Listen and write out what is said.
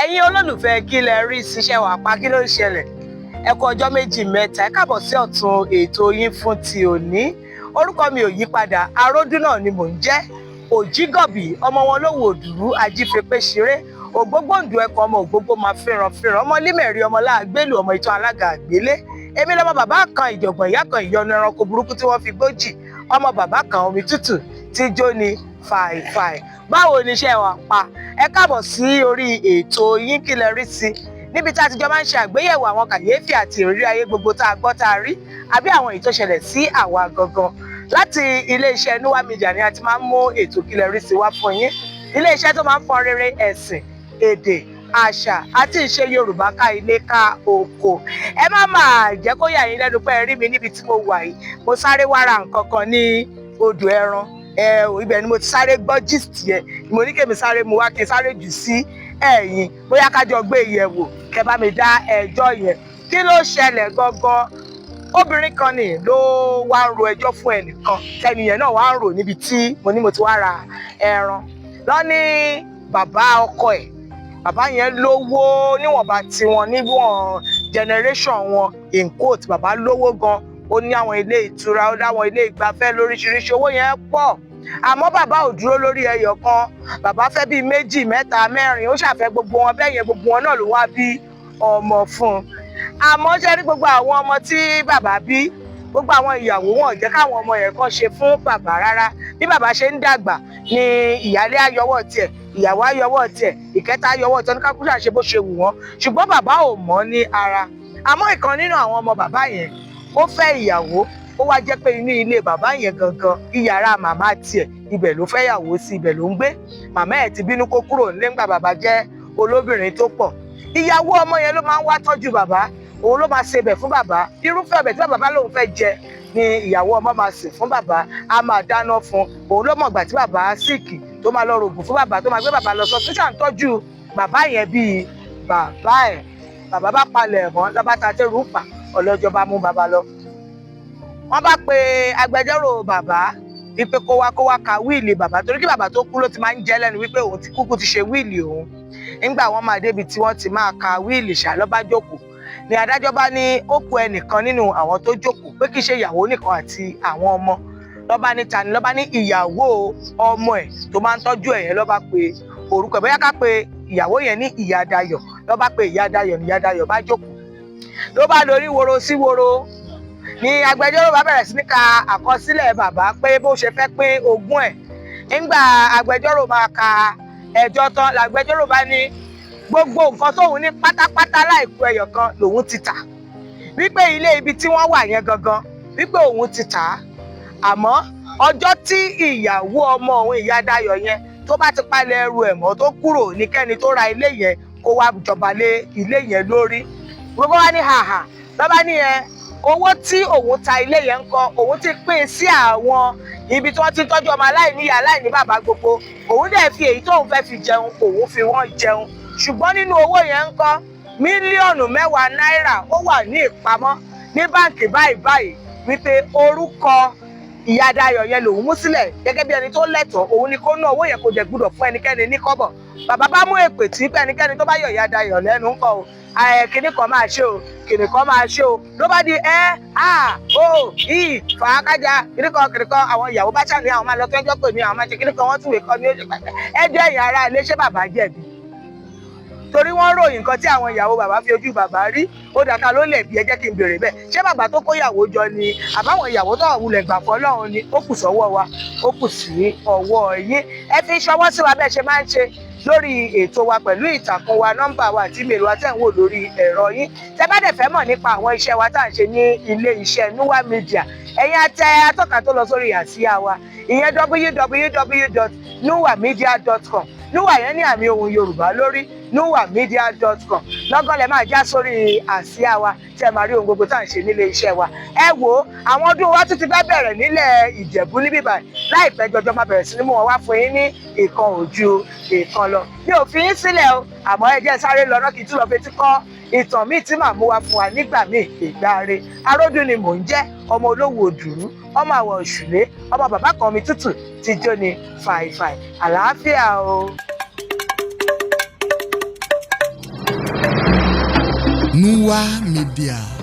ẹ̀yin olólùfẹ́ kí lẹ rí ṣiṣẹ́ wà pa kí ló ń ṣẹlẹ̀ ẹ kú ọjọ́ méjì mẹ́ta ẹ káàbọ̀ sí ọ̀tún ètò yín fún ti òní orúkọ mi ò yí padà Aródú náà ni mò ń jẹ́ òjígọ̀bì ọmọ wọn lówó òdùrú ajífepé ṣeré ògbógbòǹdù ẹkọ ọmọ ògbógbò máa fẹ́ràn ọmọ límẹ̀rí ọmọ láàgbélù ọmọ ìtàn alága àgbélé èmi lọmọ bàbá kan ìjọ̀gbọ̀n ìyá kan ìyọnu ẹranko burúkú tí wọ́n fi gbójì ọmọ bàbá kan omi tútù tí jó ni fàìfàì báwo ni iṣẹ́ wa pa ẹ káàbọ̀ sí orí ètò yín kí lẹ rí sí níbi tá a ti jọ máa ń ṣe àgbéyẹ̀wò àwọn kàyéfì àti ìrírí ayé gbogbo tá a gbọ́ tá a rí àbí àwọn èyí tó ṣẹlẹ̀ sí àwa gangan láti iléeṣẹ́ Núwà Media ni a ti máa ń mú ètò kí lẹ rí sí wá fún yín iléeṣẹ́ tó máa ń fọn rere ẹ̀sìn èdè àṣà àti ìṣe Yorùbá ká ilé ká oko ẹ má máa jẹ́ kó yà yín lẹ́nu pé ẹ rí mi níbi tí mo wà yìí mo sáré wá ra nǹkan kan ní odò ẹran ibẹ̀ ni mo ti sáré gbọ́ gist yẹn mo ní kèmi sáré mu wá kí n sáré jù sí ẹ̀yìn bóyá kájọ gbé ìyẹ̀wò kẹ́ bá mi dá ẹjọ́ yẹn kí ló ṣẹlẹ̀ gangan obìnrin kan ni ló wá ń ro ẹjọ́ fún ẹnìkan tẹnìyẹn náà wá ń rò níbi tí mo ní mo ti wá ra ẹran lọ ní bàbá ọkọ ẹ̀ bàbá yẹn lówó níwọ̀nba tiwọn níwọ̀n generation wọn in quote bàbá lówó gan ó ní àwọn ilé ìtura ó dáwọn ilé ìgbafẹ́ lóríṣiríṣi owó yẹn pọ̀ àmọ́ bàbá ò dúró lórí ẹyọ kan bàbá fẹ́ bíi méjì mẹ́ta mẹ́rin ó ṣàfẹ́ gbogbo wọn bẹ́ẹ̀ yẹn gbogbo wọn náà ló wá bí ọmọ fún un àmọ́ ṣe rí gbogbo àwọn ọmọ tí bàbá bí gbogbo àwọn ìyàwó wọn ò jẹ́ káwọn ọmọ yẹn kàn ṣe fún bàbá rárá bí bàbá ṣe ń dàgbà ni ìyálé ayọwọ́ tiẹ̀ ìyàwó ayọwọ́ tiẹ̀ ìkẹta ayọwọ́ tiẹ̀ oníkàkú ṣàṣe bó ṣe wù wọ́n ṣùgbọ́n bàbá ò mọ̀ ní ara àmọ́ ìkan nínú àwọn ọmọ bàbá yẹn ó fẹ́ ìyàwó ó wá jẹ́ pé inú ilé bàbá yẹn gangan iyàrá màmá tiẹ̀ ibẹ̀ ló fẹ́ yàwó sí ibẹ̀ ló ń gbé màmá ẹ̀ ti bínú kó kúrò nílé ńgbà bàbá jẹ́ olóbìnrin tó pọ̀ ìyàwó ọmọ yẹn ló máa ń wá tọ́jú bàbá òun ló máa ṣe ibẹ̀ fún bàbá irúfẹ́ ọbẹ̀ tí bàbá lòun fẹ́ jẹ ni ìyàwó ọmọ máa sè fún bàbá á máa dáná fún òun ló mọ̀gbà tí bàbá síìkì tó máa lọ rògùn fún bàbá tó máa gbé bàbá lọ sọ tó ṣàǹtọ́jú bàbá yẹn bíi bàbá ẹ̀ bàbá bá palẹ̀ mọ́ lọ́ba ta tẹ́rù pa ọlọ́jọ́ bá mú bàbá lọ wọ́n bá pe agbẹjọ́rò bàbá wípé kó wá ka wíìlì bàbá torí kí bàbá tó kú ló ti máa ń jẹ́ lẹ́nu wípé òun ti kúkú ti ṣe wíìlì òun nígbà wọ́n máa débi tí wọ́n ti máa ka wíìlì ṣá ló bá jókòó ni adájọ́ bá ní ó kù ẹnìkan nínú àwọn tó jókòó pé kì í ṣe ìyàwó nìkan àti àwọn ọmọ lọ́ba ní tani lọ́ba ní ìyàwó ọmọ ẹ̀ tó máa ń tọ́jú ẹ̀ yẹn lọ́ba pe orúkọ ẹ̀ bóyá ká pe ìyàwó yẹn ní ìyá Dayọ̀ lọ́ba pe ìyá Dayọ̀ ní ìyá Dayọ̀ bá jókòó ló bá lórí woro sí woro ni agbẹjọ́rò bá bẹ̀rẹ̀ sí ní ka àkọsílẹ̀ bàbá pé bó ṣe fẹ́ pín ogún ẹ̀ nígbà agbẹjọ́rò máa ka ẹjọ́ tán làgbẹjọ́rò bá ní gbogbo nǹkan tóun ní pátápátá láìkú ẹyọ kan lòun ti tà wípé ilé ibi tí wọ́n wà yẹn gangan wípé òun ti tà á àmọ́ ọjọ́ tí ìyàwó ọmọ òun ìyá Dayọ̀ yẹn tó bá ti palẹ̀ ẹrù ẹ̀ mọ́ tó kúrò níkẹ́ni tó ra ilé yẹn kó wá jọba lé ilé yẹn lórí gbogbo wa ní hàhà lọ́ba ní ẹ owó tí òun ta ilé yẹn ń kọ òun ti pín sí àwọn ibi tí wọ́n ti tọ́jú ọmọ aláìníyá aláìní bàbá gbogbo òun dẹ̀ fi èyí tóun fẹ́ fi jẹun òun fi wọ́n jẹun ṣùgbọ́n nínú owó yẹn ń kọ mílíọ̀nù 10 náírà ó wà ní ìpamọ́ ní báǹkì báyìí wípé orúkọ ìyá Dayọ̀ yẹn lòun mú sílẹ̀ gẹ́gẹ́ bí ẹni tó lẹ́tọ̀ọ́ òun ni kó ná owó yẹn kò jẹ́ gbúdọ̀ fún ẹnikẹ́ni ní kọ́bọ̀ bàbá bá mú èpè tí pé ẹnikẹ́ni tó bá yọ ìyá Dayọ̀ lẹ́nu ńkọ́ o kìnnì kan máa ṣe o kìnnì kan máa ṣe o ló bá di fàákájà kìnnì kan àwọn ìyàwó bá ṣàní àwọn máa lọ tẹ́jọ́ pè ní àwọn máa ṣe kìnnì kan wọ́n tún wè kọ́ ní oṣù pàtàkì ẹjọ́ ẹ̀yìn ara ilé ṣé bàbá jẹ̀bi torí wọ́n ròyìn nǹkan tí àwọn ìyàwó bàbá fi ojú bàbá rí ó dàka ló lẹ̀ bí ẹ jẹ́ kí n béèrè bẹ́ẹ̀ ṣé bàbá tó kó ìyàwó jọ ni àbáwọn ìyàwó tó wulẹ̀ gbà fọ́ lọ́hùn ni ó kù sọ́wọ́ wa ó kù sí ọwọ́ yín ẹ fi ṣọwọ́ sí wa bẹ́ẹ̀ ṣe máa ń ṣe lórí ètò wa pẹ̀lú ìtàkùn wa nọ́mbà wa àti ìmẹ̀lú wa tẹ̀ ń wò lórí ẹ̀rọ yín tẹ́ bá dẹ̀ fẹ́ mọ̀ nípa àwọn iṣẹ́ wa tá à ń ṣe ní ilé iṣẹ́ Núwà Media ẹ̀yin àtẹ atọ́ka tó lọ sórí àsíá wa ìyẹn www.nuwamedia.com Núwà yẹn ní àmì ohùn Yorùbá lórí nuwamedia.com lọ́gán lẹ máa já sórí àsíá wa tí ẹ máa rí ohun gbogbo tá à ń ṣe nílé iṣẹ́ wa ẹ wo àwọn ọdún wa tún ti fẹ́ bẹ̀rẹ̀ nílẹ̀ Ìjẹ̀bú níbí báyìí láìpẹ́ jọjọ́ máa bẹ̀rẹ̀ sí ní mú wọn wá fún yín ní ìkan ojú ìkan lọ mi ò fi yín sílẹ̀ o àmọ́ ẹ jẹ́ sáré lọ náà kí n tún lọ fetí kọ́ ìtàn míì tí màá mú wá fún wa nígbà míì ìgbà re Aródú ni mò ń jẹ́ ọmọ olówó òdùrú ọmọ àwọ̀ òṣùlé ọmọ bàbá kan mi tútù ti jó ni fàìfàì àlàáfíà o. Núwà Media.